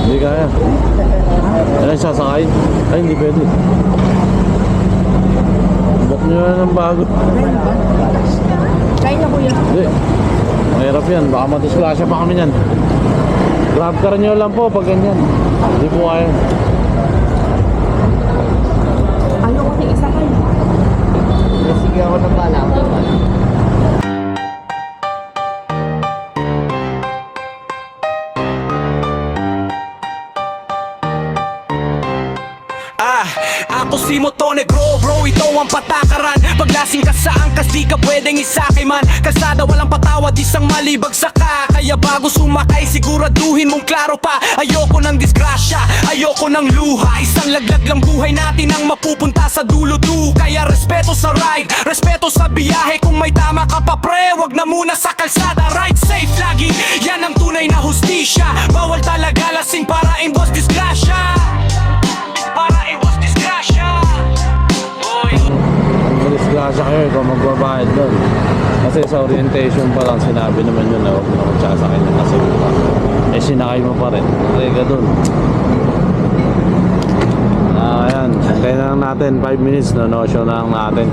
Hindi kaya. Ano yung sasakay? Ay, hindi pwede. Book nyo na ng bago. Kaya niya po yan. Hindi. Mahirap yan. Baka matislasya pa kami yan. Grab car nyo lang po pag ganyan. Hindi po kaya. Ayoko na isa kayo. Sige ako ng bala. Ako si Moto Negro, bro, ito ang patakaran. Paglasing ka sa angkas, di ka pwedeng isakay man. Kalsada walang patawad, isang malibag saka. Kaya bago sumakay, siguraduhin mong klaro pa. Ayoko ng disgrasya, ayoko ng luha. Isang laglag lang buhay natin ang mapupunta sa dulo-dulo. Kaya respeto sa ride, respeto sa biyahe. Kung may tama ka pa pre, wag na muna sa kalsada. Ride safe lagi, yan ang tunay na hustisya. Bawal talaga lasing para imbos disgrasya. Para iwas disgrasya. Disgrasya kayo kung magbabayad doon. Kasi sa orientation pa lang sinabi naman yun na huwag mo naman sasakay na kasi eh sinakay mo pa rin. Rega doon. Ayan, hintayin na lang natin 5 minutes na no show na lang natin.